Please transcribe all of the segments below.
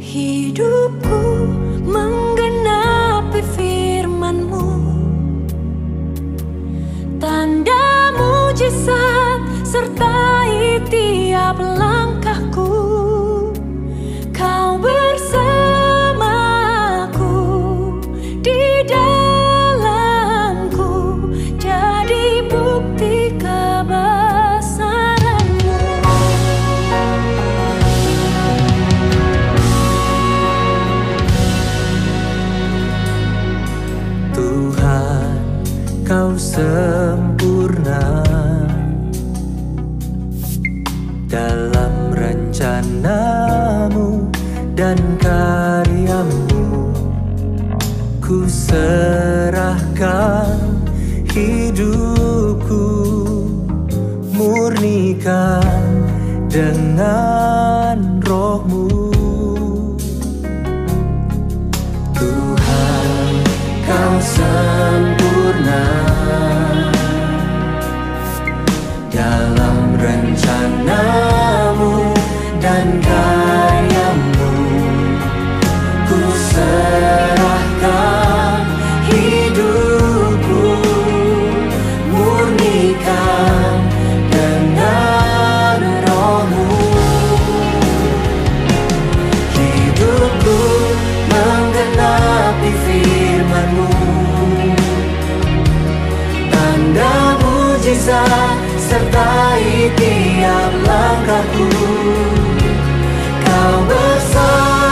Hidupku menggenapi firman-Mu, tanda mujizat sertai tiap langkahku. Kau bersamaku, di dalamku, jadi bukti kebesaran-Mu. Tuhan, Kau sempurna dalam rencana-Mu dan karya-Mu. Ku serahkan hidupku, murnikan dengan Roh-Mu. Tuhan, Kau sempurna dalam rencana-Mu dan karya-Mu. Ku serahkan hidupku, murnikan dengan Roh-Mu. Hidupku menggenapi firman-Mu, tanda mujizat sertai tiap langkahku. Kau bersamaku,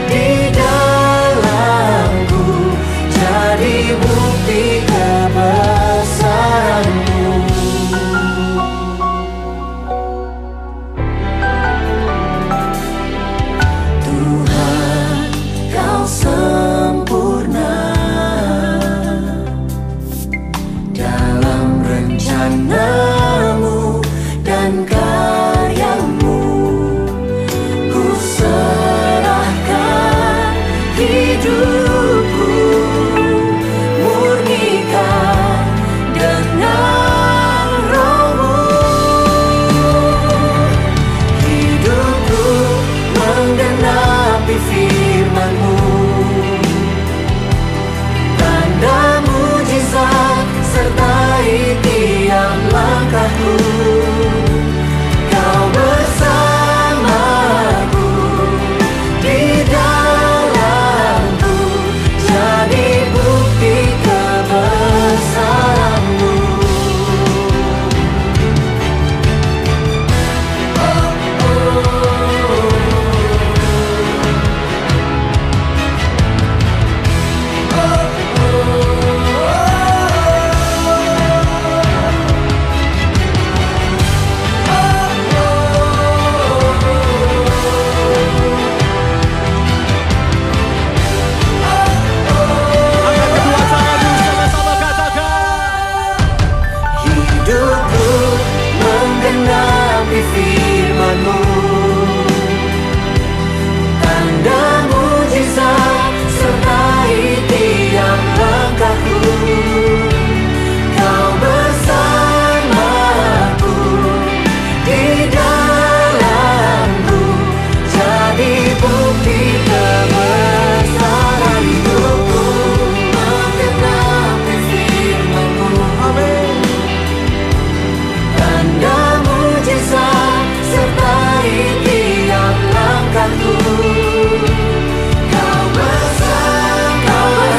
di dalamku, jadi bukti kebesaran-Mu. Tuhan, Kau sempurna dalam rencana-Mu dan karya-Mu. Ku serahkan hidupku, murnikan dengan Roh-Mu. Hidupku menggenapi firman-Mu, tanda mujizat sertai tiap langkahku. Kau bersamaku, di dalamku, jadi bukti kebesaran-Mu. Hidupku menggenapi firman-Mu, tanda mujizat sertai tiap langkahku. Kau bersamaku, di dalamku, jadi bukti kebesaran. Hidupku menggenapi firman-Mu, amin. Tanda mujizat sertai tiap langkahku. Kau bersamaku,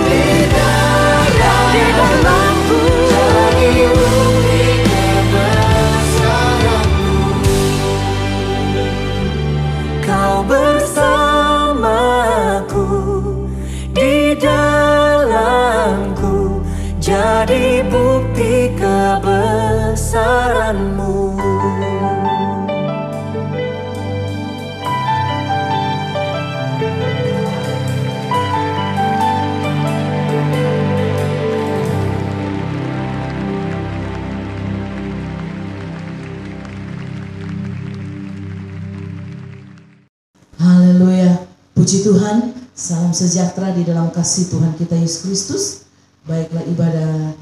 di dalamku, jadi bukti kebesaran-Mu. Kau bersamaku, di dalamku, jadi bukti kebesaran-Mu. Haleluya, puji Tuhan, salam sejahtera di dalam kasih Tuhan kita Yesus Kristus. Baiklah, ibadah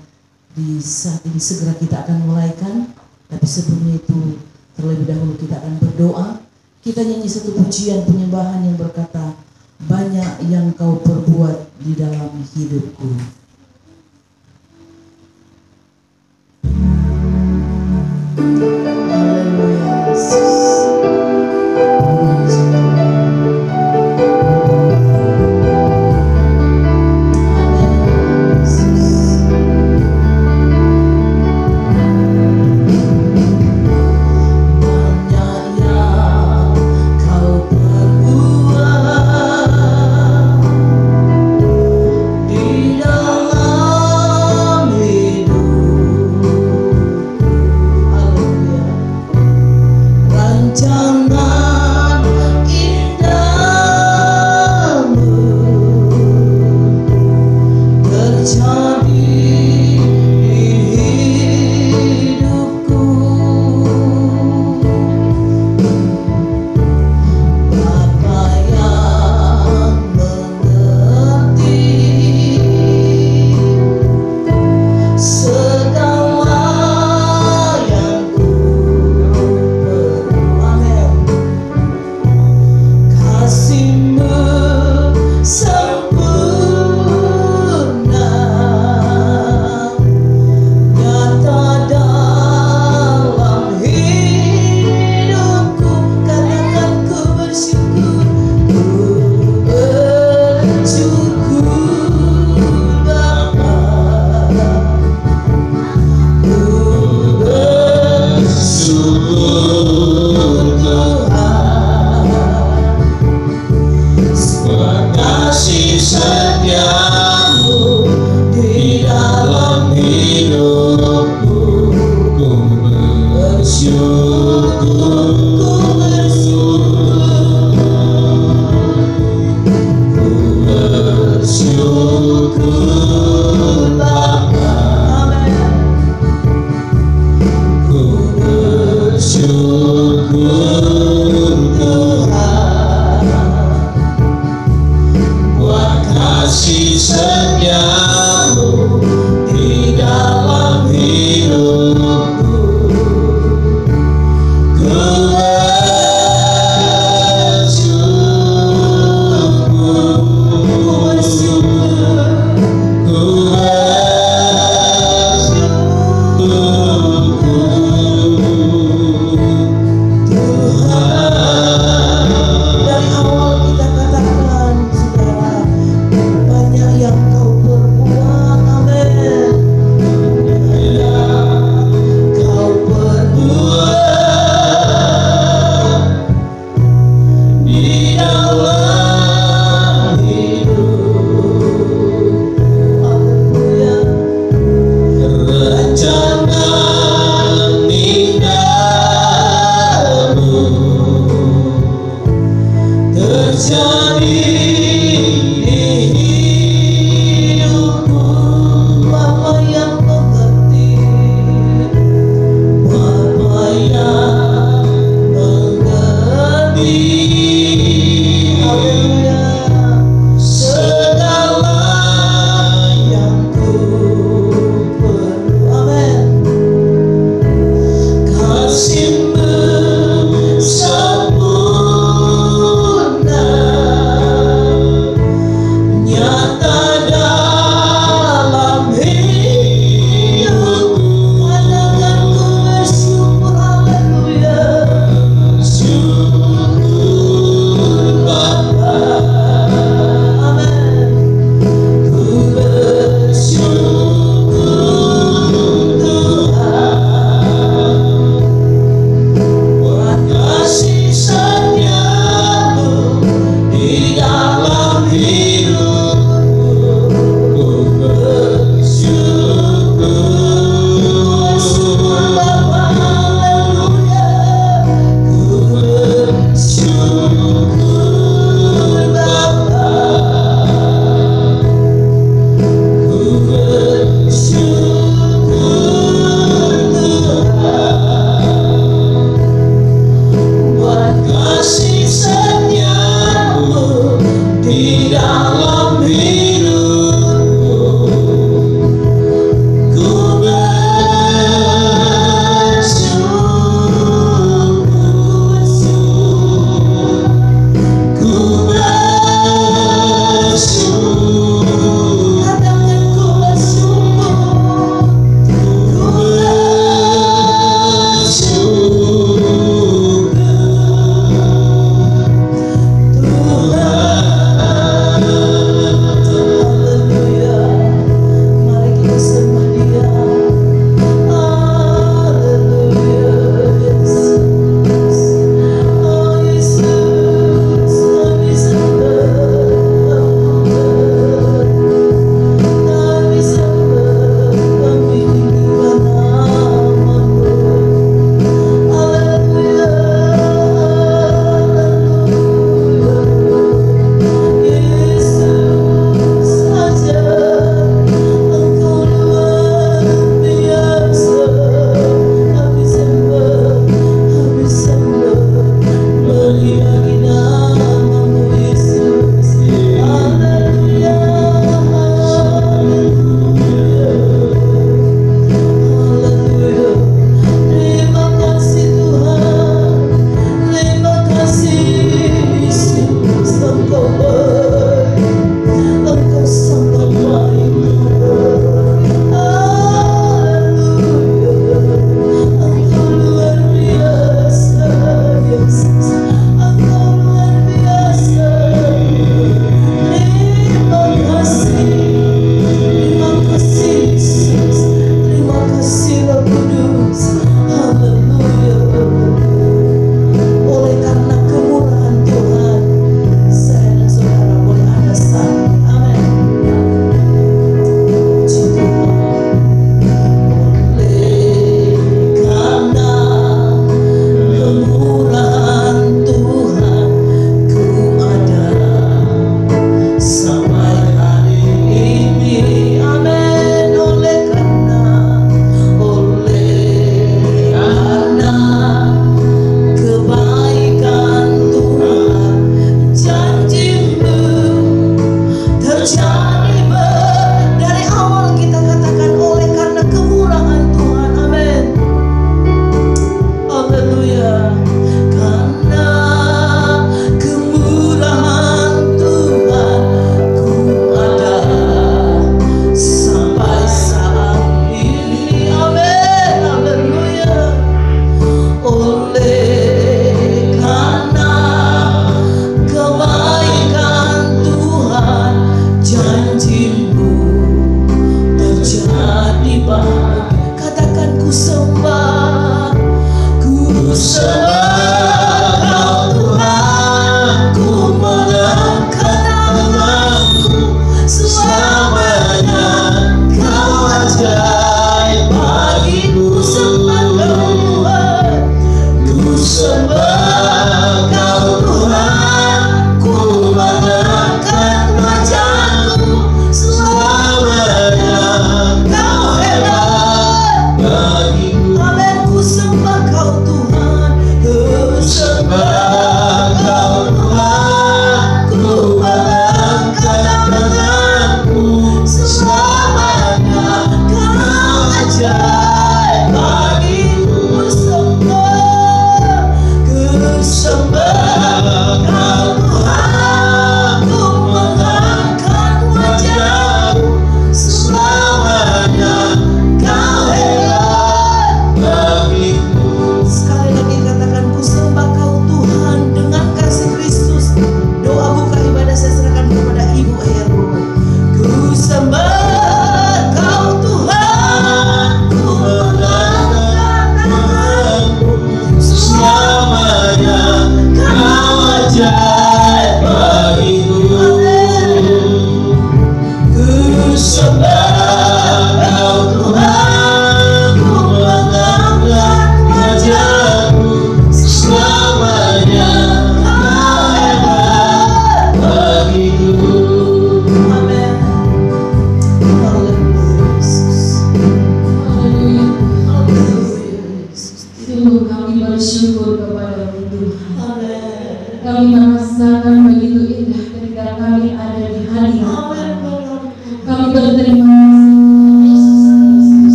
di saat ini segera kita akan mulaikan. Tapi sebelumnya itu Terlebih dahulu kita akan berdoa. Kita nyanyi satu pujian penyembahan yang berkata, banyak yang kau perbuat di dalam hidupku. Haleluya Yesus. Di dalam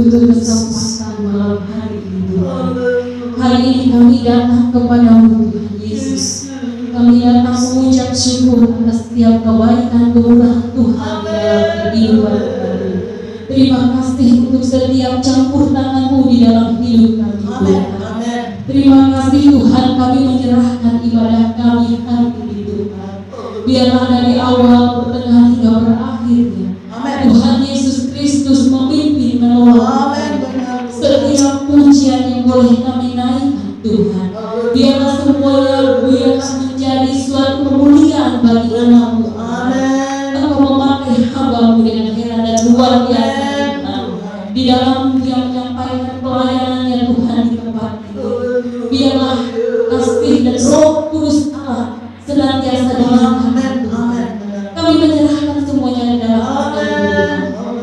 untuk kesempatan malam hari ini Tuhan. Hari ini kami datang kepadamu Tuhan Yesus. Kami datang mengucap syukur atas setiap kebaikan kemurahan Tuhan di dalam kehidupan kami. Terima kasih untuk setiap campur tangan-Mu di dalam hidup kami Tuhan. Terima kasih Tuhan, kami menyerahkan ibadah kami hari ini Tuhan. Biarlah dari awal, pertengahan hingga berakhirnya Tuhan Yesus Kristus memimpin menolong. Setiap pujian yang boleh kami naikkan Tuhan, biarlah semuanya menjadi suatu kemuliaan bagi nama-Mu. Engkau memakai hamba-Mu dengan heran dan luar biasa Tuhan. Di dalam Dia menyampaikan pelayanannya Tuhan di tempat ini. Biarlah kasih dan Roh Kudus Allah senantiasa dilimpahkan Tuhan. Kami menyerahkan semuanya di dalam Tuhan.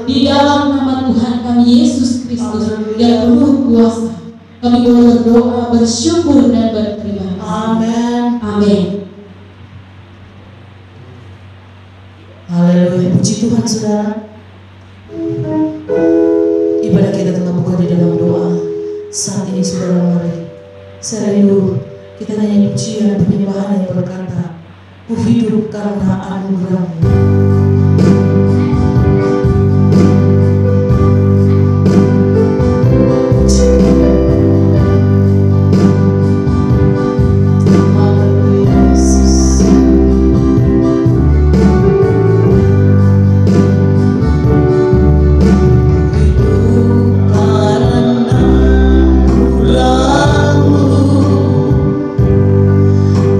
Di dalam nama Tuhan kami Yesus Kristus yang penuh kuasa, kami berdoa, bersyukur dan berterima kasih. Amin. Haleluya, puji Tuhan saudara. Ibadah kita telah buka di dalam doa. Saat ini saudara, mari saya rindu kita nyanyi pujian penyembahan yang berkata, ku hidup karena anugerah-Mu.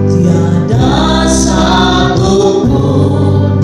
Tiada satu pun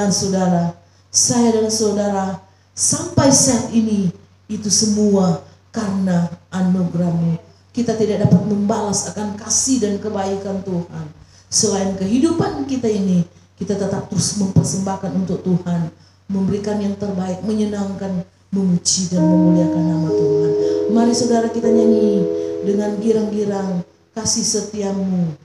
Tuhan saudara, saya dan saudara sampai saat ini itu semua karena anugerah-Mu. Kita tidak dapat membalas akan kasih dan kebaikan Tuhan. Selain kehidupan kita ini, kita tetap terus mempersembahkan untuk Tuhan, memberikan yang terbaik, menyenangkan, memuji dan memuliakan nama Tuhan. Mari saudara kita nyanyi dengan girang-girang kasih setia-Mu.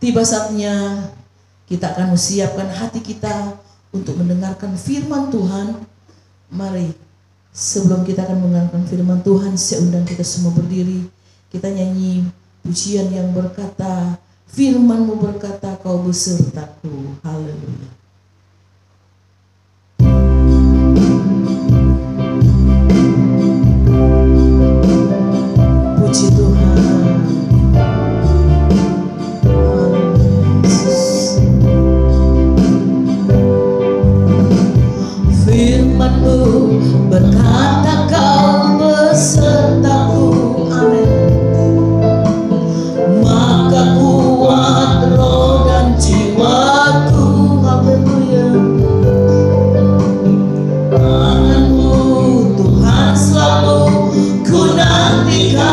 Tiba saatnya kita akan menyiapkan hati kita untuk mendengarkan firman Tuhan. Mari sebelum kita akan mendengarkan firman Tuhan, saya undang kita semua berdiri. Kita nyanyi pujian yang berkata, firman-Mu berkata kau besertaku. Haleluya. Puji Tuhan. Firman-Mu berkata kau besertaku, amin. Maka kuat roh dan jiwaku, haleluya. Tangan-Mu Tuhan selalu ku nantikan,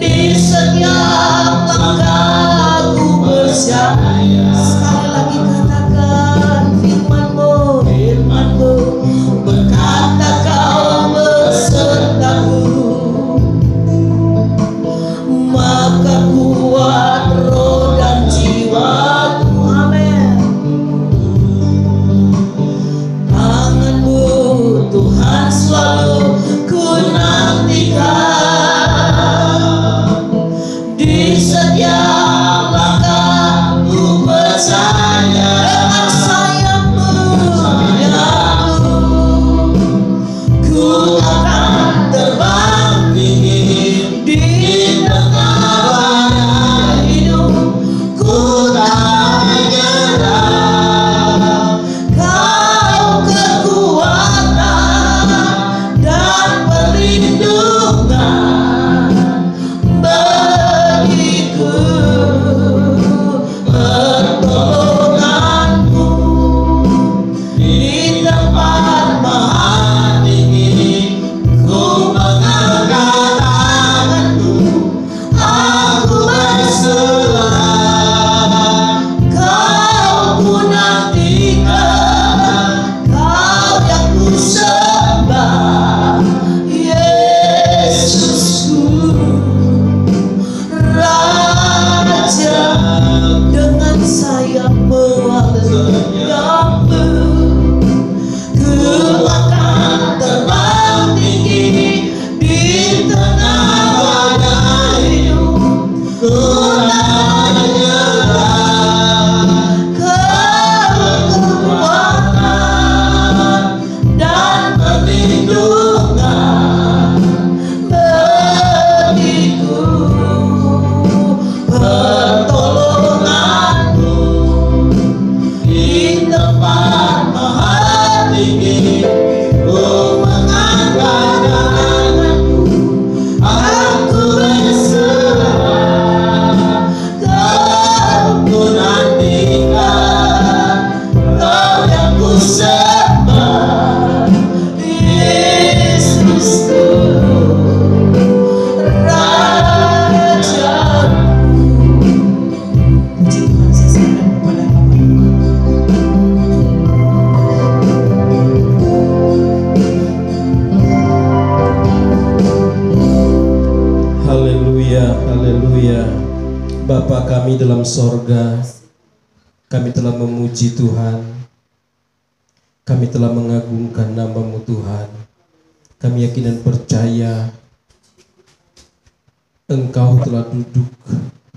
di setiap langkah ku percaya. Sekali lagi katakan firman-Mu berkata kau besertaku, maka kuat roh dan jiwaku, amin. Tangan-Mu Tuhan selalu ku nantikan, di setiap langkah ku percaya. Dengan sayap-Mu ku akan terbang. kami dalam sorga, kami telah memuji Tuhan, kami telah mengagungkan nama-Mu Tuhan. Kami yakin dan percaya Engkau telah duduk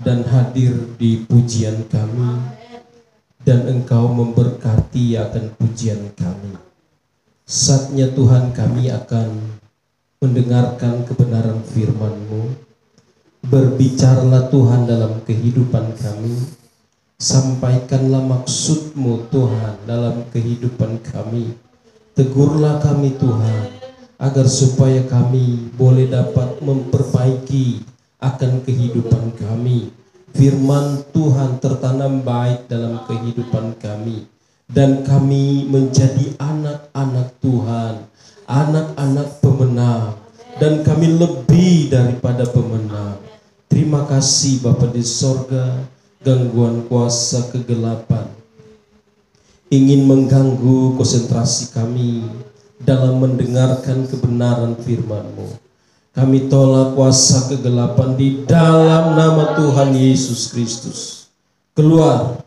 dan hadir di pujian kami, dan Engkau memberkati akan pujian kami. Saatnya Tuhan kami akan mendengarkan kebenaran firman-Mu. Berbicaralah Tuhan dalam kehidupan kami. Sampaikanlah maksud-Mu Tuhan dalam kehidupan kami. Tegurlah kami Tuhan, agar supaya kami boleh dapat memperbaiki akan kehidupan kami. Firman Tuhan tertanam baik dalam kehidupan kami, dan kami menjadi anak-anak Tuhan, anak-anak pemenang, dan kami lebih daripada pemenang. Terima kasih Bapa di sorga. Gangguan kuasa kegelapan ingin mengganggu konsentrasi kami dalam mendengarkan kebenaran firman-Mu. Kami tolak kuasa kegelapan di dalam nama Tuhan Yesus Kristus. Keluar,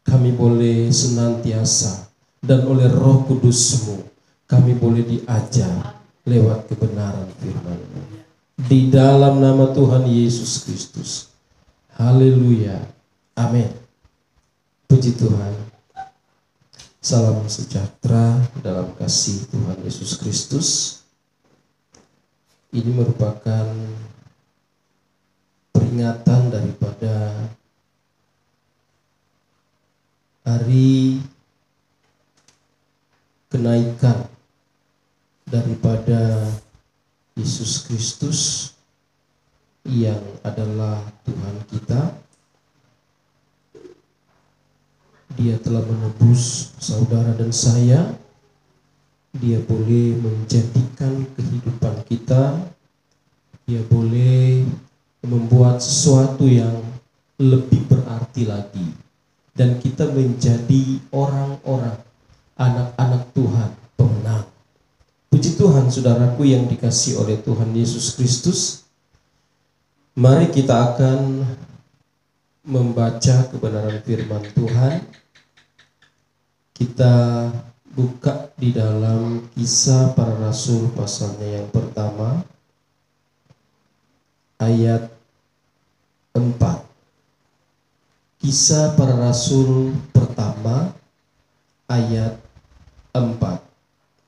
kami boleh senantiasa, dan oleh Roh Kudus-Mu kami boleh diajar lewat kebenaran firman-Mu. Di dalam nama Tuhan Yesus Kristus. Haleluya. Amin. Puji Tuhan. Salam sejahtera dalam kasih Tuhan Yesus Kristus. Ini merupakan peringatan daripada hari kenaikan daripada Yesus Kristus yang adalah Tuhan kita. Dia telah menebus saudara dan saya. Dia boleh menjadikan kehidupan kita. Dia boleh membuat sesuatu yang lebih berarti lagi. Dan kita menjadi orang-orang, anak-anak Tuhan, pemenang. Puji Tuhan saudaraku yang dikasihi oleh Tuhan Yesus Kristus. Mari kita akan membaca kebenaran firman Tuhan. Kita buka di dalam Kisah Para Rasul pasalnya yang pertama, ayat 4. Kisah Para Rasul pertama, ayat 4.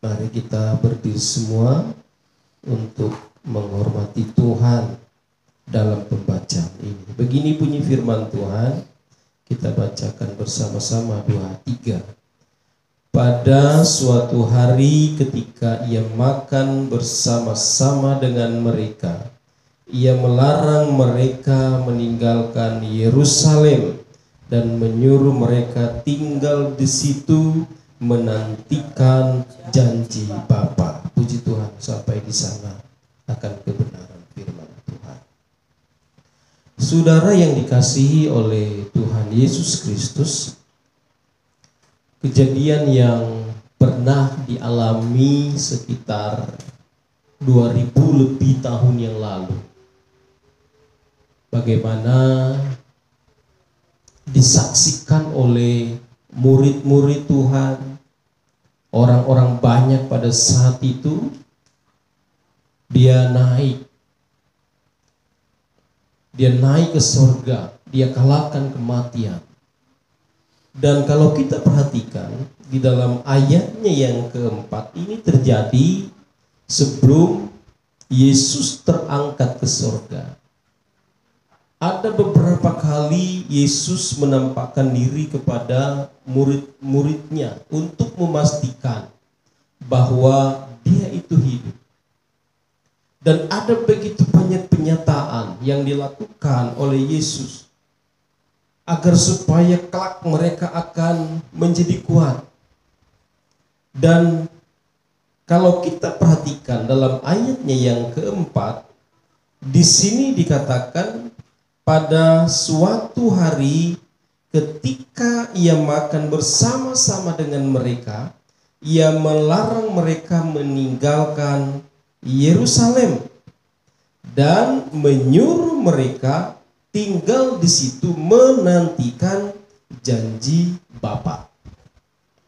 Mari kita berdiri semua untuk menghormati Tuhan dalam pembacaan ini. Begini bunyi firman Tuhan, kita bacakan bersama-sama 2, 3. Pada suatu hari ketika ia makan bersama-sama dengan mereka, ia melarang mereka meninggalkan Yerusalem dan menyuruh mereka tinggal di situ menantikan janji Bapa. Puji Tuhan, sampai di sana akan kebenaran firman Tuhan. Saudara yang dikasihi oleh Tuhan Yesus Kristus, kejadian yang pernah dialami sekitar 2000 lebih tahun yang lalu. Bagaimana disaksikan oleh murid-murid Tuhan, orang-orang banyak pada saat itu. Dia naik ke surga, dia kalahkan kematian. Dan kalau kita perhatikan di dalam ayatnya yang keempat, ini terjadi sebelum Yesus terangkat ke surga. Ada beberapa kali Yesus menampakkan diri kepada murid-muridnya untuk memastikan bahwa dia itu hidup. Dan ada begitu banyak penyataan yang dilakukan oleh Yesus agar supaya kelak mereka akan menjadi kuat. Dan kalau kita perhatikan dalam ayatnya yang keempat, di sini dikatakan pada suatu hari ketika ia makan bersama-sama dengan mereka, ia melarang mereka meninggalkan Yerusalem dan menyuruh mereka tinggal di situ menantikan janji Bapa.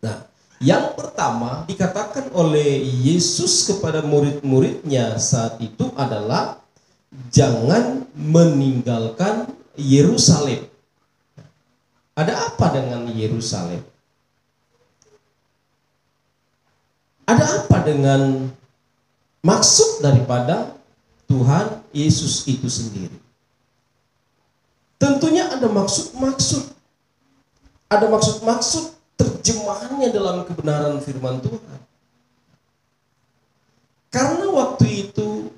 Nah, yang pertama dikatakan oleh Yesus kepada murid-muridnya saat itu adalah jangan meninggalkan Yerusalem. Ada apa dengan Yerusalem? Ada apa dengan maksud daripada Tuhan Yesus itu sendiri? Tentunya ada maksud-maksud. Ada maksud-maksud terjemahannya dalam kebenaran firman Tuhan. Karena waktu itu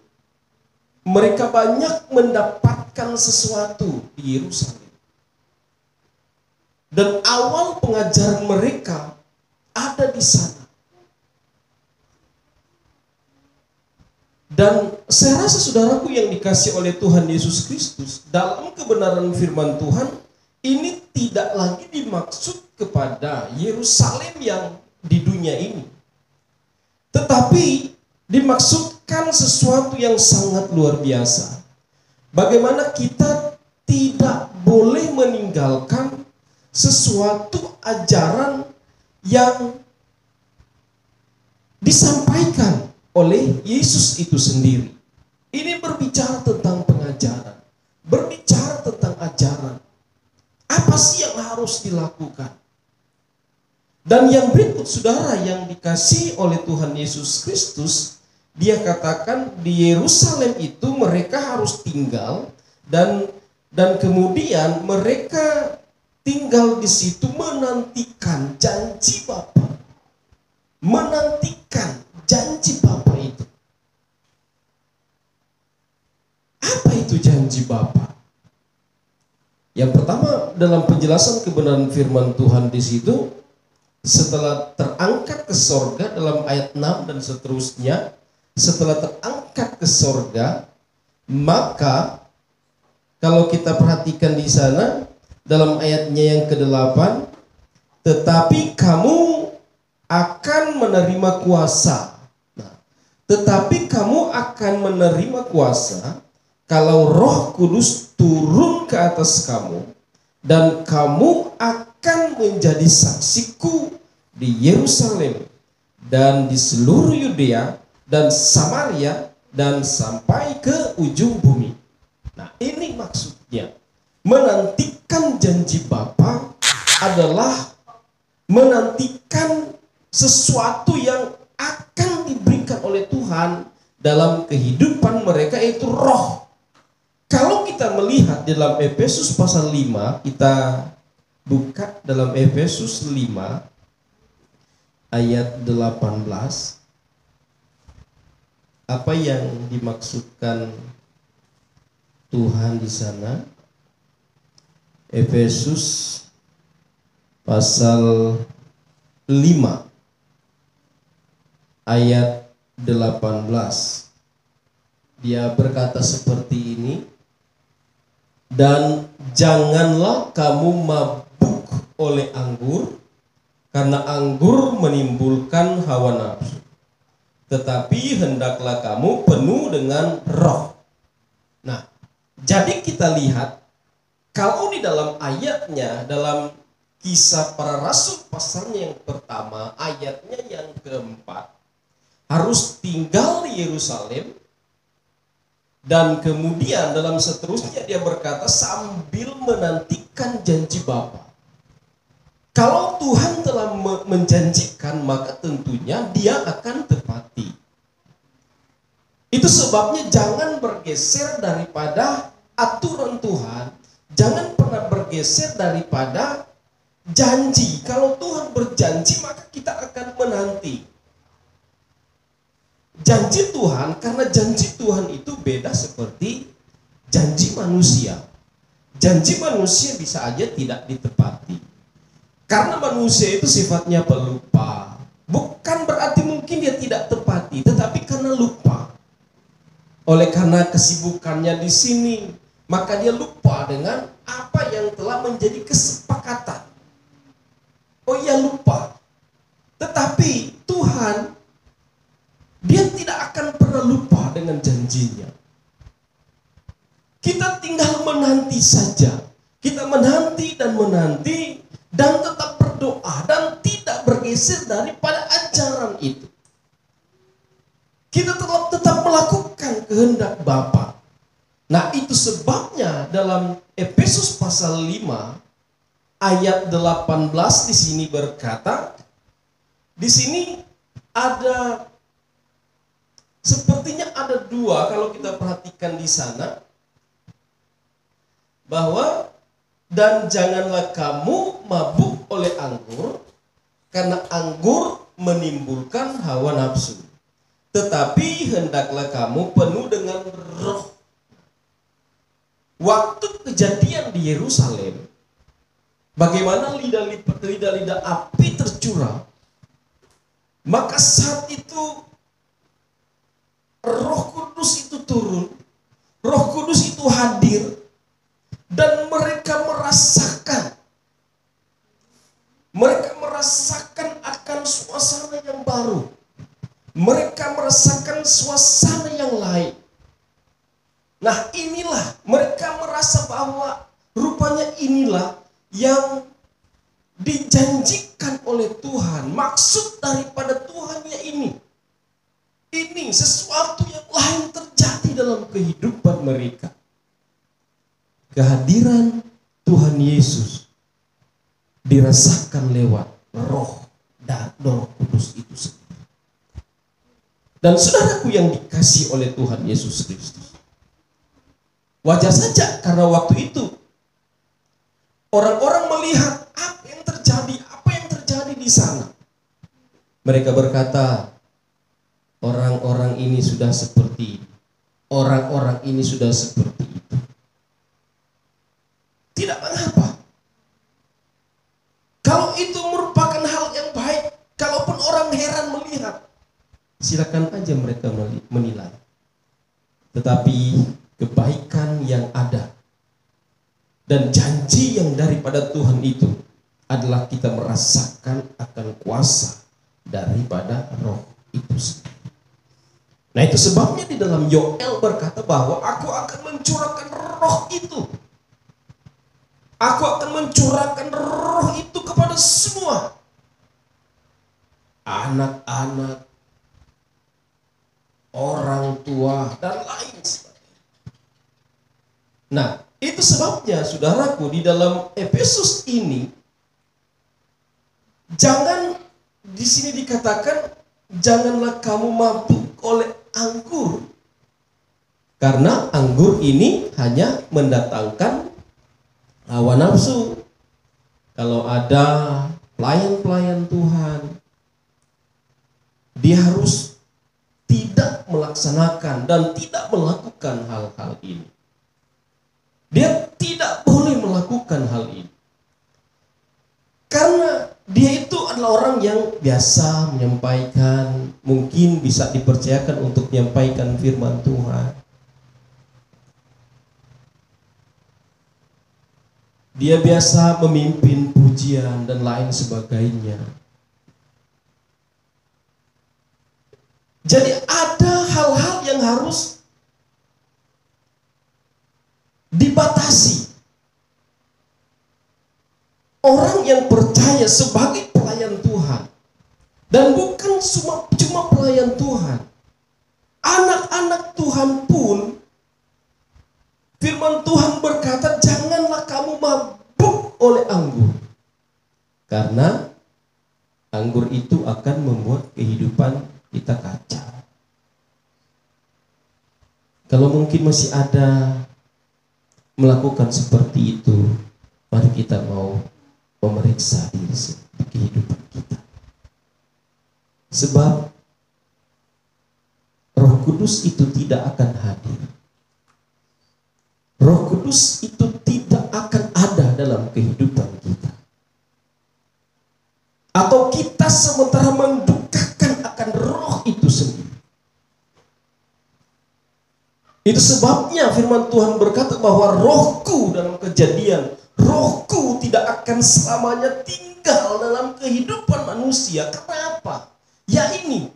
mereka banyak mendapatkan sesuatu di Yerusalem. Dan awal pengajaran mereka ada di sana. Dan saya rasa saudaraku yang dikasih oleh Tuhan Yesus Kristus, dalam kebenaran firman Tuhan, ini tidak lagi dimaksud kepada Yerusalem yang di dunia ini. Tetapi dimaksudkan sesuatu yang sangat luar biasa. Bagaimana kita tidak boleh meninggalkan sesuatu ajaran yang disampaikan oleh Yesus itu sendiri. Ini berbicara tentang pengajaran, berbicara tentang ajaran. Apa sih yang harus dilakukan? Dan yang berikut saudara yang dikasihi oleh Tuhan Yesus Kristus, dia katakan di Yerusalem itu mereka harus tinggal dan kemudian mereka tinggal di situ menantikan janji Bapa. Menantikan janji Bapa itu. Apa itu janji Bapa? Yang pertama dalam penjelasan kebenaran firman Tuhan di situ, setelah terangkat ke sorga dalam ayat 6 dan seterusnya, setelah terangkat ke sorga, maka kalau kita perhatikan di sana dalam ayatnya yang ke-8, tetapi kamu akan menerima kuasa. Nah, tetapi kamu akan menerima kuasa kalau Roh Kudus turun ke atas kamu, dan kamu akan menjadi saksiku di Yerusalem dan di seluruh Yudea dan Samaria dan sampai ke ujung bumi. Nah, ini maksudnya. Menantikan janji Bapa adalah menantikan sesuatu yang akan diberikan oleh Tuhan dalam kehidupan mereka, yaitu roh. Kalau kita melihat dalam Efesus pasal 5, kita buka dalam Efesus 5 ayat 18. Apa yang dimaksudkan Tuhan di sana? Efesus pasal 5 ayat 18. Dia berkata seperti ini, dan janganlah kamu mabuk oleh anggur, karena anggur menimbulkan hawa nafsu, tetapi hendaklah kamu penuh dengan roh. Nah, jadi kita lihat, kalau di dalam ayatnya, dalam Kisah Para Rasul pasalnya yang pertama, ayatnya yang keempat, harus tinggal di Yerusalem, dan kemudian dalam seterusnya dia berkata sambil menantikan janji Bapa. Kalau Tuhan telah menjanjikan, maka tentunya dia akan tepati. Itu sebabnya jangan bergeser daripada aturan Tuhan, jangan pernah bergeser daripada janji. Kalau Tuhan berjanji, maka kita akan menanti janji Tuhan, karena janji Tuhan itu beda seperti janji manusia. Janji manusia bisa aja tidak ditepati, karena manusia itu sifatnya pelupa. Bukan berarti mungkin dia tidak tepati, tetapi karena lupa. Oleh karena kesibukannya di sini, maka dia lupa dengan apa yang telah menjadi kesepakatan. Oh iya, lupa. Tetapi Tuhan, dia tidak akan pernah lupa dengan janjinya. Kita tinggal menanti saja. Kita menanti dan tetap berdoa dan tidak bergeser daripada ajaran itu. Kita tetap melakukan kehendak Bapa. Nah, itu sebabnya dalam Efesus pasal 5 ayat 18 di sini berkata, di sini ada sepertinya ada dua kalau kita perhatikan di sana, bahwa dan janganlah kamu mabuk oleh anggur, karena anggur menimbulkan hawa nafsu. Tetapi hendaklah kamu penuh dengan roh. Waktu kejadian di Yerusalem, bagaimana lidah-lidah api tercurah, maka saat itu Roh Kudus itu turun, Roh Kudus itu hadir, dan mereka merasakan akan suasana yang baru. Mereka merasakan suasana yang lain. Nah, inilah mereka merasa bahwa rupanya inilah yang dijanjikan oleh Tuhan. Maksud daripada Tuhannya ini sesuatu yang lain terjadi dalam kehidupan mereka. Kehadiran Tuhan Yesus dirasakan lewat Roh dan Roh Kudus itu sendiri. Dan saudaraku yang dikasihi oleh Tuhan Yesus Kristus, wajar saja karena waktu itu orang-orang melihat apa yang terjadi di sana. Mereka berkata, orang-orang ini sudah seperti ini, orang-orang ini sudah seperti itu. Tidak mengapa. Kalau itu merupakan hal yang baik, kalaupun orang heran melihat, silakan aja mereka menilai. Tetapi kebaikan yang ada dan janji yang daripada Tuhan itu adalah kita merasakan akan kuasa daripada Roh itu sendiri. Nah, itu sebabnya di dalam Yoel berkata bahwa aku akan mencurahkan Roh itu. Aku akan mencurahkan Roh itu kepada semua anak-anak, orang tua, dan lain sebagainya. Nah, itu sebabnya saudaraku di dalam Efesus ini, jangan di sini dikatakan janganlah kamu mabuk oleh anggur, karena anggur ini hanya mendatangkan hawa nafsu. Kalau ada pelayan-pelayan Tuhan, dia harus tidak melaksanakan dan tidak melakukan hal-hal ini. Dia tidak boleh melakukan hal ini, karena dia itu adalah orang yang biasa menyampaikan, mungkin bisa dipercayakan untuk menyampaikan firman Tuhan. Dia biasa memimpin pujian dan lain sebagainya. Jadi ada hal-hal yang harus dibatasi. Orang yang percaya sebagai pelayan Tuhan, dan bukan cuma pelayan Tuhan, anak-anak Tuhan pun, firman Tuhan berkata, janganlah kamu mabuk oleh anggur, karena anggur itu akan membuat kehidupan kita kacau. Kalau mungkin masih ada melakukan seperti itu, mari kita mau memeriksa diri di kehidupan kita. Sebab Roh Kudus itu tidak akan hadir. Roh Kudus itu tidak akan ada dalam kehidupan kita. Atau kita sementara mendukakan akan Roh itu sendiri. Itu sebabnya firman Tuhan berkata bahwa Rohku dalam Kejadian, Rohku tidak akan selamanya tinggal dalam kehidupan manusia. Kenapa? Ya ini,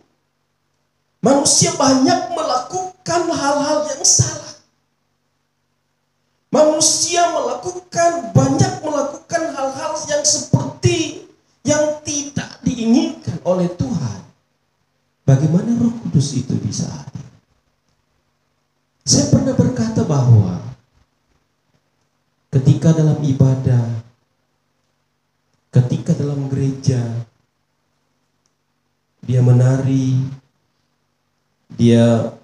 manusia banyak melakukan hal-hal yang salah. manusia banyak melakukan hal-hal yang seperti yang tidak diinginkan oleh Tuhan. Bagaimana Roh Kudus itu bisa hadir? Saya pernah berkata bahwa ketika dalam ibadah, ketika dalam gereja, dia menari, dia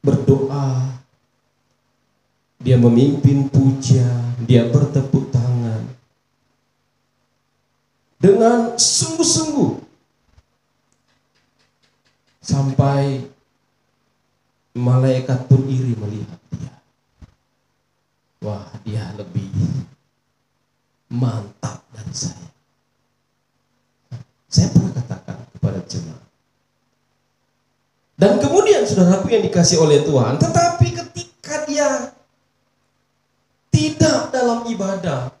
berdoa, dia memimpin puja, dia bertepuk tangan dengan sungguh-sungguh sampai malaikat pun iri melihat dia. Wah, dia lebih mantap dari saya. Saya pernah katakan kepada jemaat. Dan kemudian saudaraku yang dikasih oleh Tuhan, tetapi ketika dia tidak dalam ibadah,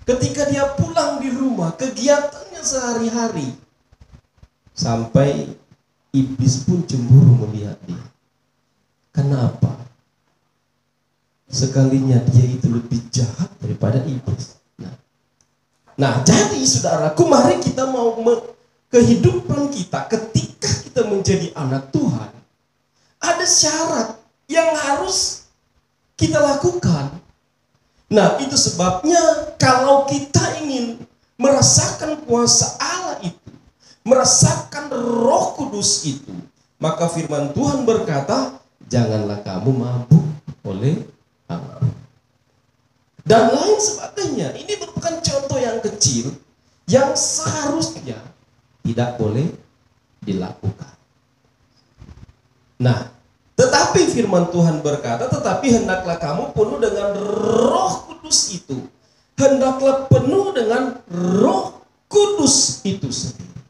ketika dia pulang di rumah, kegiatannya sehari-hari, sampai iblis pun cemburu melihat dia. Kenapa? Sekalinya dia itu lebih jahat daripada iblis. Nah, jadi saudaraku, mari kita mau kehidupan kita ketika kita menjadi anak Tuhan, ada syarat yang harus kita lakukan. Nah, itu sebabnya kalau kita ingin merasakan kuasa Allah itu, merasakan Roh Kudus itu, maka firman Tuhan berkata, janganlah kamu mabuk oleh anggur dan lain sebagainya. Ini merupakan contoh yang kecil yang seharusnya tidak boleh dilakukan. Nah, tetapi firman Tuhan berkata, tetapi hendaklah kamu penuh dengan Roh Kudus itu. Hendaklah penuh dengan Roh Kudus itu sendiri.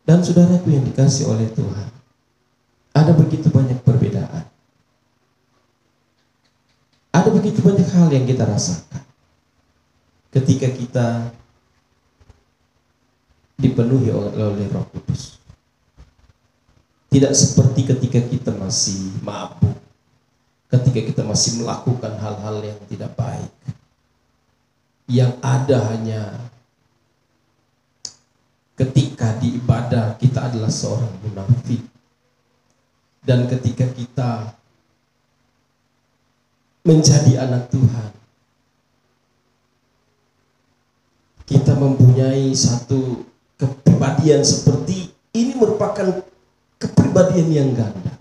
Dan saudaraku yang dikasih oleh Tuhan, ada begitu banyak perbedaan. Ada begitu banyak hal yang kita rasakan ketika kita dipenuhi oleh Roh Kudus. Tidak seperti ketika kita masih mabuk, ketika kita masih melakukan hal-hal yang tidak baik. Yang ada hanya ketika di ibadah kita adalah seorang munafik. Dan ketika kita menjadi anak Tuhan, kita mempunyai satu kepribadian seperti ini, merupakan kepribadian yang ganda.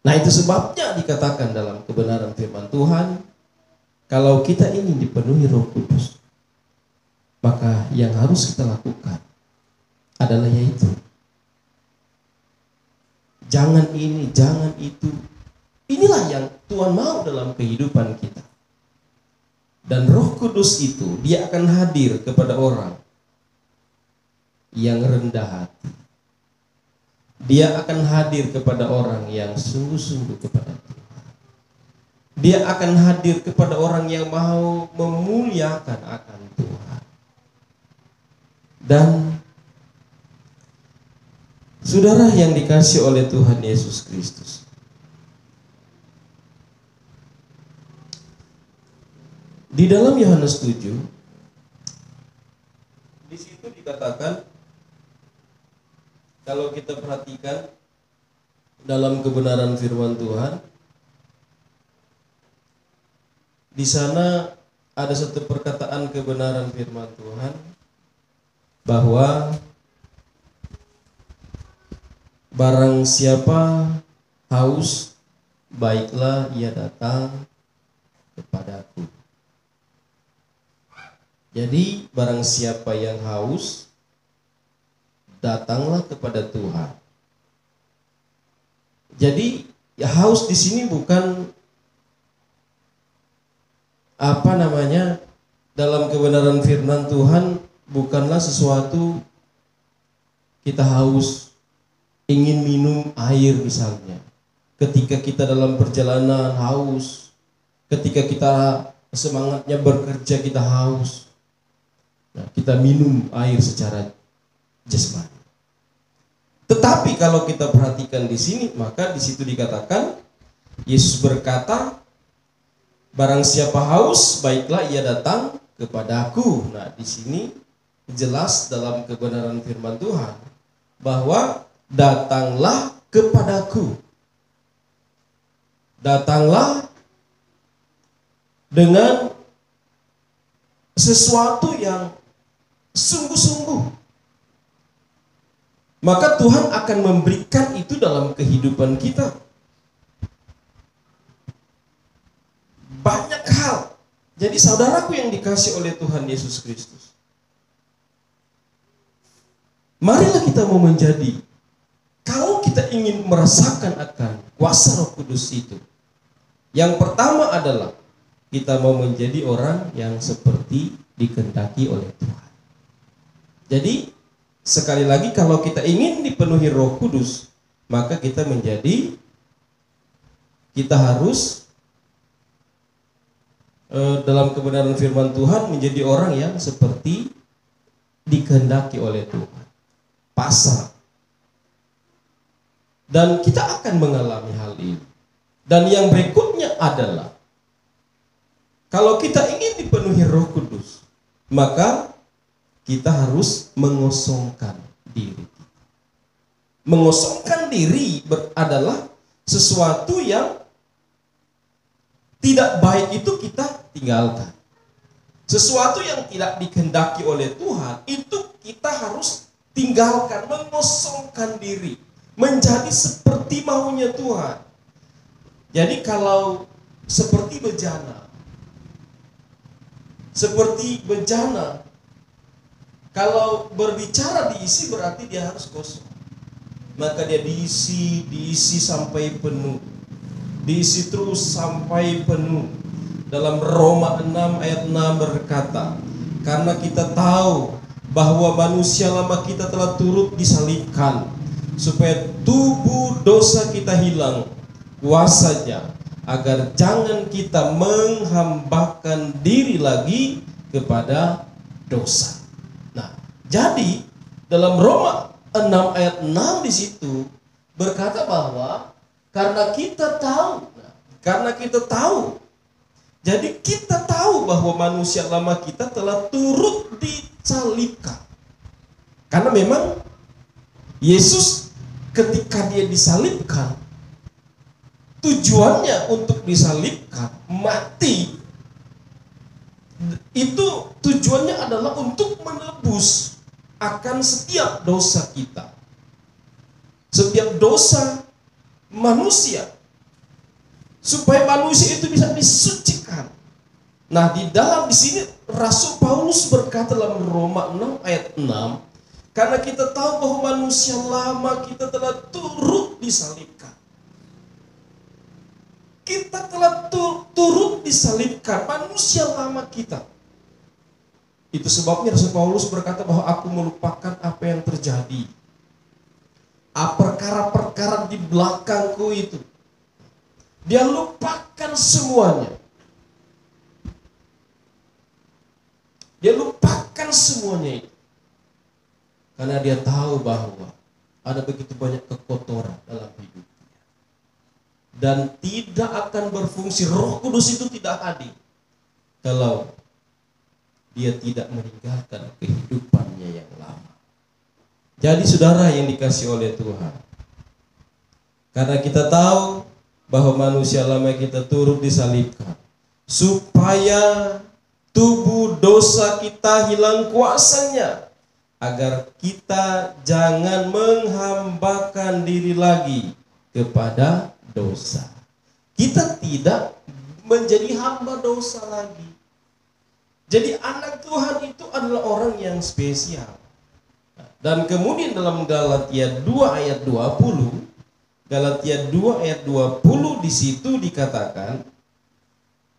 Nah, itu sebabnya dikatakan dalam kebenaran firman Tuhan, kalau kita ingin dipenuhi Roh Kudus, maka yang harus kita lakukan adalah yaitu jangan ini, jangan itu. Inilah yang Tuhan mau dalam kehidupan kita. Dan Roh Kudus itu dia akan hadir kepada orang yang rendah hati. Dia akan hadir kepada orang yang sungguh-sungguh kepada Tuhan. Dia akan hadir kepada orang yang mau memuliakan akan Tuhan. Dan saudara yang dikasih oleh Tuhan Yesus Kristus, di dalam Yohanes 7, di situ dikatakan, kalau kita perhatikan dalam kebenaran firman Tuhan, di sana ada satu perkataan kebenaran firman Tuhan bahwa barang siapa haus, baiklah ia datang kepadaku. Jadi barang siapa yang haus, datanglah kepada Tuhan. Jadi haus di sini bukan dalam kebenaran firman Tuhan bukanlah sesuatu kita haus ingin minum air misalnya. Ketika kita dalam perjalanan haus, ketika kita semangatnya bekerja kita haus. Nah, kita minum air secara jasmani. Tetapi kalau kita perhatikan di sini, maka di situ dikatakan Yesus berkata, barang siapa haus, baiklah ia datang kepadaku. Nah, di sini jelas dalam kebenaran firman Tuhan bahwa datanglah kepadaku. Datanglah dengan sesuatu yang sungguh-sungguh. Maka Tuhan akan memberikan itu dalam kehidupan kita. Banyak hal. Jadi saudaraku yang dikasih oleh Tuhan Yesus Kristus, marilah kita mau menjadi, kalau kita ingin merasakan akan kuasa Roh Kudus itu, yang pertama adalah kita mau menjadi orang yang seperti dikehendaki oleh Tuhan. Jadi sekali lagi, kalau kita ingin dipenuhi Roh Kudus, maka kita harus dalam kebenaran firman Tuhan menjadi orang yang seperti dikehendaki oleh Tuhan. Pasrah. Dan kita akan mengalami hal ini. Dan yang berikutnya adalah, kalau kita ingin dipenuhi Roh Kudus, maka kita harus mengosongkan diri. Mengosongkan diri adalah sesuatu yang tidak baik itu kita tinggalkan. Sesuatu yang tidak dikehendaki oleh Tuhan itu kita harus tinggalkan, mengosongkan diri, menjadi seperti maunya Tuhan. Jadi kalau seperti bejana, kalau berbicara diisi berarti dia harus kosong. Maka dia diisi sampai penuh. Diisi terus sampai penuh. Dalam Roma 6 ayat 6 berkata, karena kita tahu bahwa manusia lama kita telah turut disalibkan, supaya tubuh dosa kita hilang kuasanya, agar jangan kita menghambakan diri lagi kepada dosa. Nah, jadi dalam Roma 6 ayat 6 di situ berkata bahwa karena kita tahu, jadi kita tahu bahwa manusia lama kita telah turut disalibkan. Karena memang Yesus ketika dia disalibkan, tujuannya untuk disalibkan, mati, itu tujuannya adalah untuk menebus akan setiap dosa kita. Setiap dosa manusia, supaya manusia itu bisa disucikan. Nah, di sini Rasul Paulus berkata dalam Roma 6 ayat 6, karena kita tahu bahwa manusia lama kita telah turut disalibkan. Kita telah turut disalibkan, manusia lama kita. Itu sebabnya Rasul Paulus berkata bahwa aku melupakan apa yang terjadi. Perkara-perkara di belakangku itu. Dia lupakan semuanya. Dia lupakan semuanya itu. Karena dia tahu bahwa ada begitu banyak kekotoran dalam hidupnya. Dan tidak akan berfungsi, Roh Kudus itu tidak hadir kalau dia tidak meninggalkan kehidupannya yang lama. Jadi saudara yang dikasih oleh Tuhan, karena kita tahu bahwa manusia lama kita turut disalibkan, supaya tubuh dosa kita hilang kuasanya, agar kita jangan menghambakan diri lagi kepada dosa. Kita tidak menjadi hamba dosa lagi. Jadi anak Tuhan itu adalah orang yang spesial. Dan kemudian dalam Galatia 2 ayat 20, Galatia 2 ayat 20 di situ dikatakan,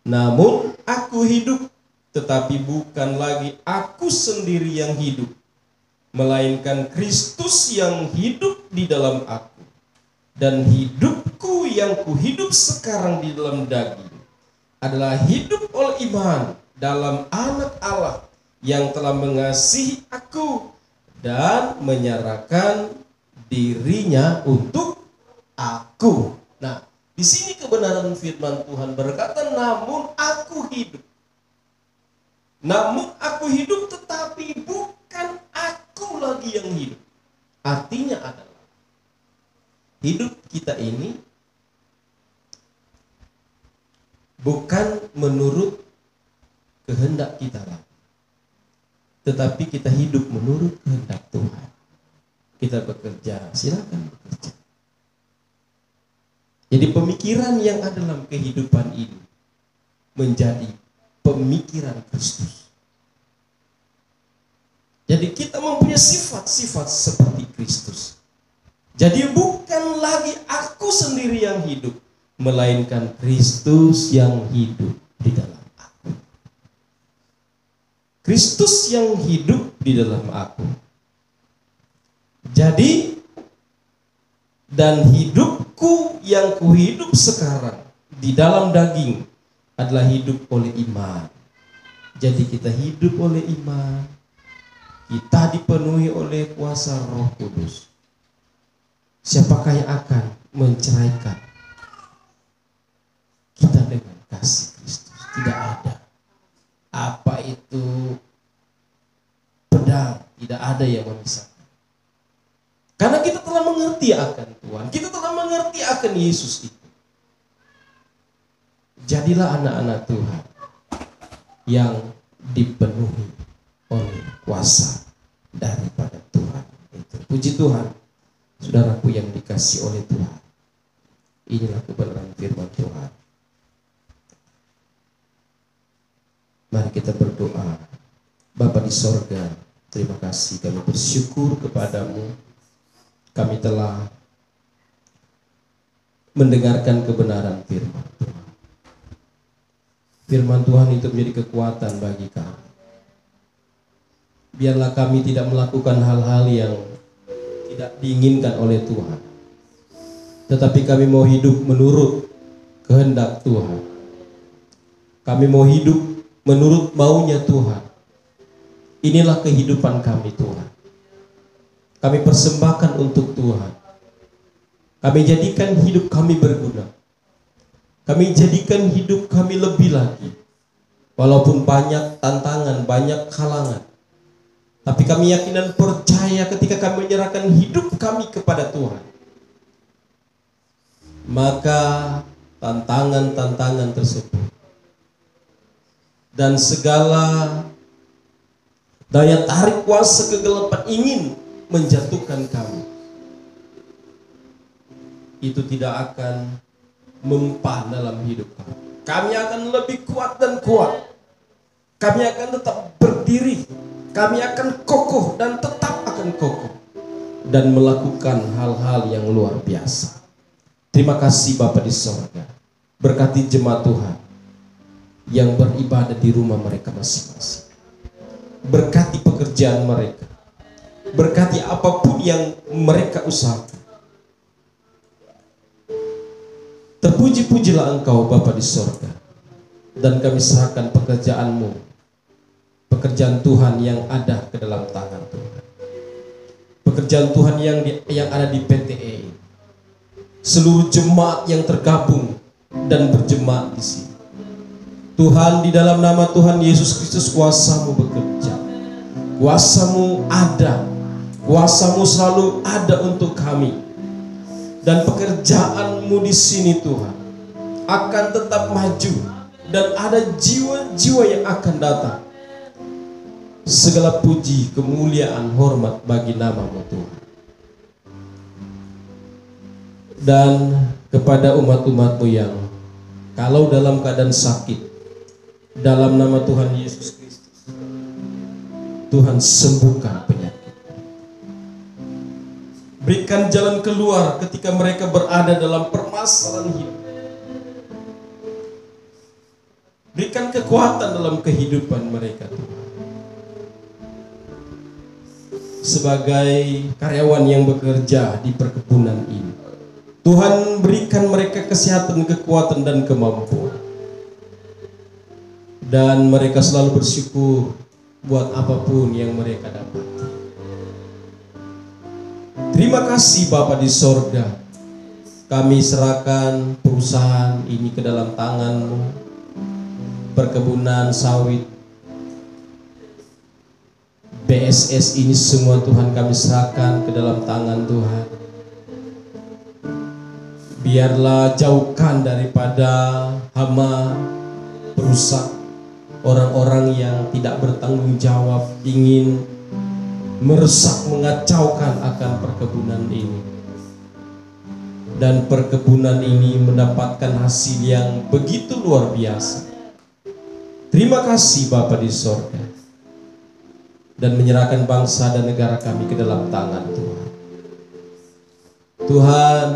namun aku hidup, tetapi bukan lagi aku sendiri yang hidup, melainkan Kristus yang hidup di dalam aku. Dan hidupku yang kuhidup sekarang di dalam daging adalah hidup oleh iman dalam Anak Allah yang telah mengasihi aku dan menyerahkan dirinya untuk aku. Nah, Di sini kebenaran firman Tuhan berkata, namun aku hidup. Namun aku hidup, tetapi bukan aku lagi yang hidup. Artinya adalah hidup kita ini bukan menurut kehendak kita lagi, tetapi kita hidup menurut kehendak Tuhan. Kita bekerja, silakan bekerja. Jadi pemikiran yang ada dalam kehidupan ini menjadi pemikiran Kristus. Jadi kita mempunyai sifat-sifat seperti Kristus. Jadi bukan lagi aku sendiri yang hidup, melainkan Kristus yang hidup di dalam aku. Kristus yang hidup di dalam aku. Jadi, dan hidupku yang kuhidup sekarang di dalam daging adalah hidup oleh iman. Jadi kita hidup oleh iman. Kita dipenuhi oleh kuasa Roh Kudus. Siapakah yang akan menceraikan kita dengan kasih Kristus? Tidak ada. Apa itu pedang? Tidak ada yang memisahkan. Karena kita telah mengerti akan Tuhan. Kita telah mengerti akan Yesus itu. Jadilah anak-anak Tuhan yang dipenuhi oleh kuasa daripada Tuhan itu. Puji Tuhan, saudaraku yang dikasihi oleh Tuhan. Inilah kebenaran firman Tuhan. Mari kita berdoa. Bapa di sorga, terima kasih, kami bersyukur kepadamu. Kami telah mendengarkan kebenaran firman Tuhan. Firman Tuhan itu menjadi kekuatan bagi kami. Biarlah kami tidak melakukan hal-hal yang tidak diinginkan oleh Tuhan, tetapi kami mau hidup menurut kehendak Tuhan. Kami mau hidup menurut maunya Tuhan. Inilah kehidupan kami, Tuhan. Kami persembahkan untuk Tuhan. Kami jadikan hidup kami berguna. Kami jadikan hidup kami lebih lagi. Walaupun banyak tantangan, banyak halangan, tapi kami yakin dan percaya ketika kami menyerahkan hidup kami kepada Tuhan, maka tantangan-tantangan tersebut dan segala daya tarik kuasa kegelapan ingin menjatuhkan kami, itu tidak akan mempan dalam hidup kami. Kami akan lebih kuat dan kuat. Kami akan tetap berdiri. Kami akan kokoh dan tetap akan kokoh dan melakukan hal-hal yang luar biasa. Terima kasih Bapa di sorga. Berkati jemaat Tuhan yang beribadah di rumah mereka masing-masing. Berkati pekerjaan mereka. Berkati apapun yang mereka usahakan. Terpuji-pujilah Engkau Bapa di sorga. Dan kami serahkan pekerjaan-Mu, pekerjaan Tuhan yang ada ke dalam tangan Tuhan. Pekerjaan Tuhan yang ada di PTE. Seluruh jemaat yang tergabung dan berjemaat di sini. Tuhan, di dalam nama Tuhan Yesus Kristus, kuasa-Mu bekerja. Kuasa-Mu ada. Kuasa-Mu selalu ada untuk kami. Dan pekerjaan-Mu di sini Tuhan akan tetap maju. Dan ada jiwa-jiwa yang akan datang. Segala puji, kemuliaan, hormat bagi nama-Mu Tuhan. Dan kepada umat-umat-Mu yang kalau dalam keadaan sakit, dalam nama Tuhan Yesus Kristus, Tuhan sembuhkan penyakit. Berikan jalan keluar ketika mereka berada dalam permasalahan hidup. Berikan kekuatan dalam kehidupan mereka Tuhan. Sebagai karyawan yang bekerja di perkebunan ini, Tuhan berikan mereka kesehatan, kekuatan, dan kemampuan. Dan mereka selalu bersyukur buat apapun yang mereka dapat. Terima kasih Bapa di sorga. Kami serahkan perusahaan ini ke dalam tangan-Mu. Perkebunan sawit, BSS ini semua Tuhan kami serahkan ke dalam tangan Tuhan. Biarlah jauhkan daripada hama, perusak, orang-orang yang tidak bertanggung jawab ingin merusak, mengacaukan akan perkebunan ini. Dan perkebunan ini mendapatkan hasil yang begitu luar biasa. Terima kasih Bapa di sorga. Dan menyerahkan bangsa dan negara kami ke dalam tangan Tuhan. Tuhan,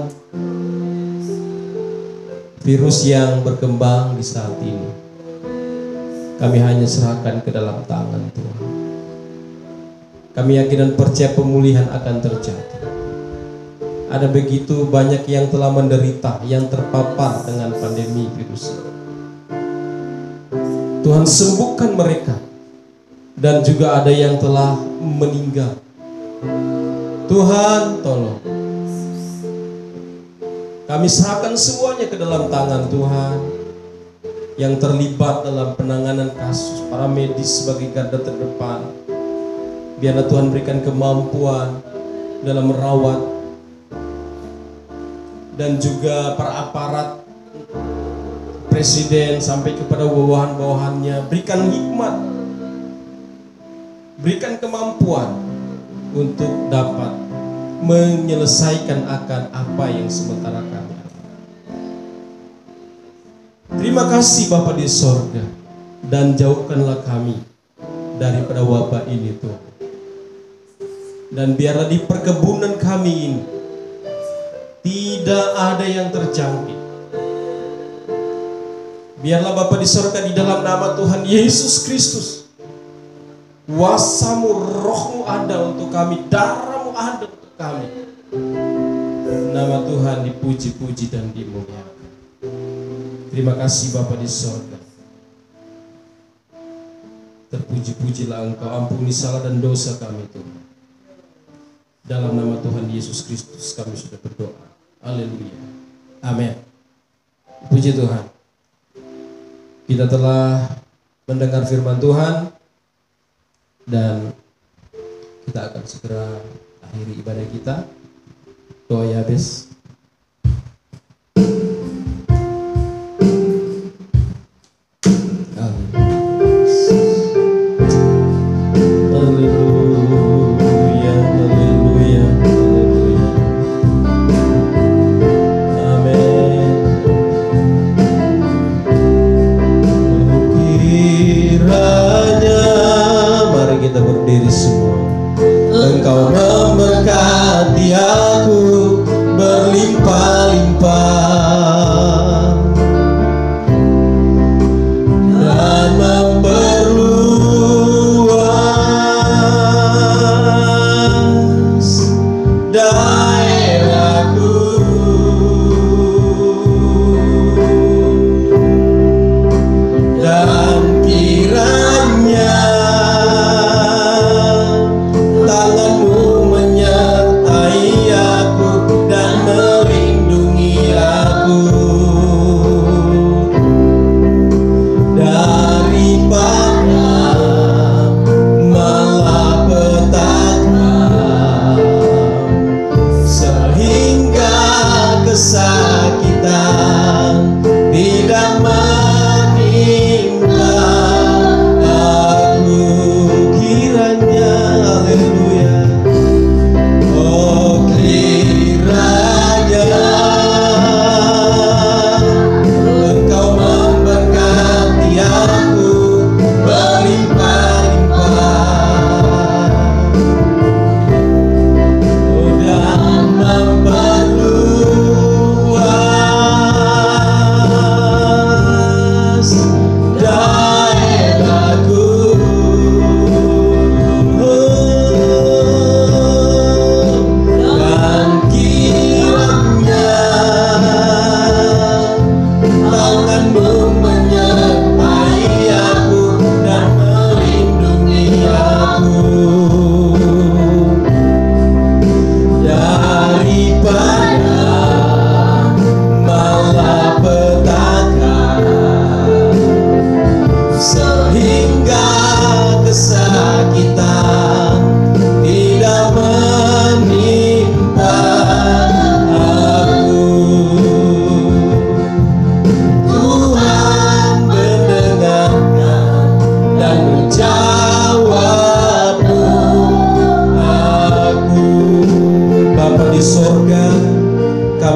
virus yang berkembang di saat ini, kami hanya serahkan ke dalam tangan Tuhan. Kami yakin dan percaya pemulihan akan terjadi. Ada begitu banyak yang telah menderita, yang terpapar dengan pandemi virus ini. Tuhan sembuhkan mereka. Dan juga ada yang telah meninggal. Tuhan tolong. Kami serahkan semuanya ke dalam tangan Tuhan. Yang terlibat dalam penanganan kasus, para medis sebagai garda terdepan. Biarlah Tuhan berikan kemampuan dalam merawat. Dan juga para aparat presiden sampai kepada bawahan-bawahannya, berikan hikmat, berikan kemampuan untuk dapat menyelesaikan akan apa yang sementara kami. Terima kasih Bapa di sorga, dan jauhkanlah kami daripada wabah ini Tuhan. Dan biarlah di perkebunan kami ini tidak ada yang terjangkit. Biarlah Bapa di sorga, di dalam nama Tuhan Yesus Kristus, kuasa-Mu, Roh-Mu ada untuk kami, darah-Mu ada untuk kami. Nama Tuhan dipuji-puji dan dimuliakan. Terima kasih Bapa di sorga. Terpuji-pujilah Engkau, ampuni salah dan dosa kami Tuhan. Dalam nama Tuhan Yesus Kristus kami sudah berdoa. Haleluya. Amin. Puji Tuhan. Kita telah mendengar firman Tuhan dan kita akan segera akhiri ibadah kita. Doa Yabes. Engkau memberkati aku,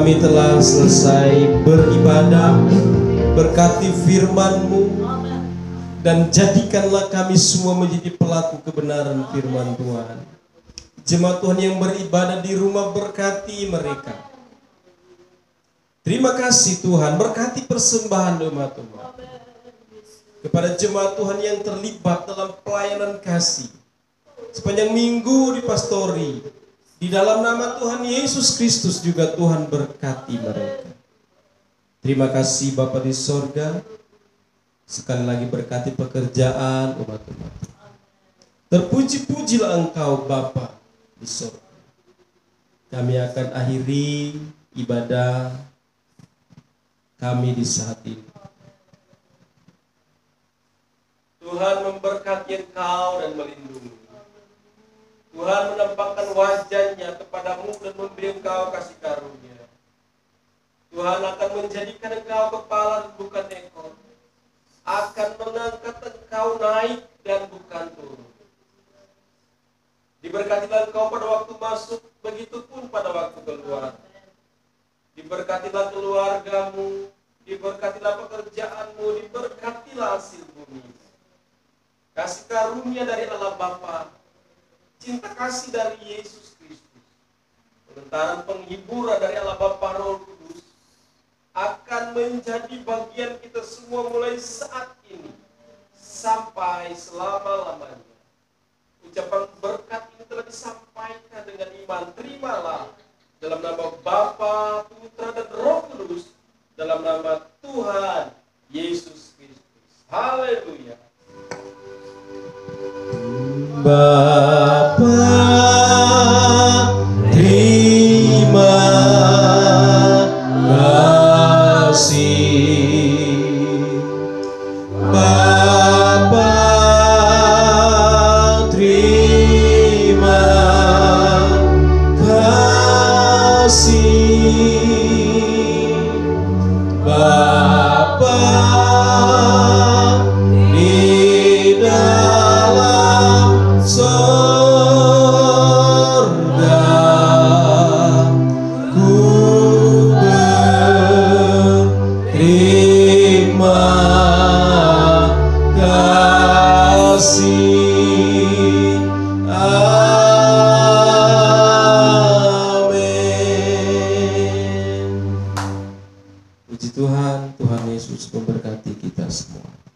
kami telah selesai beribadah. Berkati firman-Mu dan jadikanlah kami semua menjadi pelaku kebenaran firman Tuhan. Jemaat Tuhan yang beribadah di rumah, berkati mereka. Terima kasih Tuhan, berkati persembahan umat-umat. Kepada jemaat Tuhan yang terlibat dalam pelayanan kasih sepanjang minggu di pastori, di dalam nama Tuhan Yesus Kristus juga Tuhan berkati mereka. Terima kasih Bapa di sorga. Sekali lagi berkati pekerjaan umat-umat. Terpuji-pujilah Engkau Bapa di sorga. Kami akan akhiri ibadah kami di saat ini. Tuhan memberkati Engkau dan melindungi. Tuhan menampakkan wajahnya kepadamu dan memberi Engkau kasih karunia. Tuhan akan menjadikan Engkau kepala dan bukan ekor. Akan mengangkat Engkau naik dan bukan turun. Diberkatilah Engkau pada waktu masuk, begitupun pada waktu keluar. Diberkatilah keluargamu, diberkatilah pekerjaanmu, diberkatilah hasil bumi. Kasih karunia dari Allah Bapa, cinta kasih dari Yesus Kristus, penentaran penghiburan dari Allah Bapa Roh Kudus akan menjadi bagian kita semua mulai saat ini sampai selama-lamanya. Ucapan berkat ini telah disampaikan dengan iman. Terimalah dalam nama Bapa, Putra dan Roh Kudus, dalam nama Tuhan Yesus Kristus. Haleluya. Bapa, terima kasih. Bapa, terima kasih. Bapa di dalam sorga, ku berterima kasih. Amin. Puji Tuhan, Tuhan Yesus memberkati kita semua.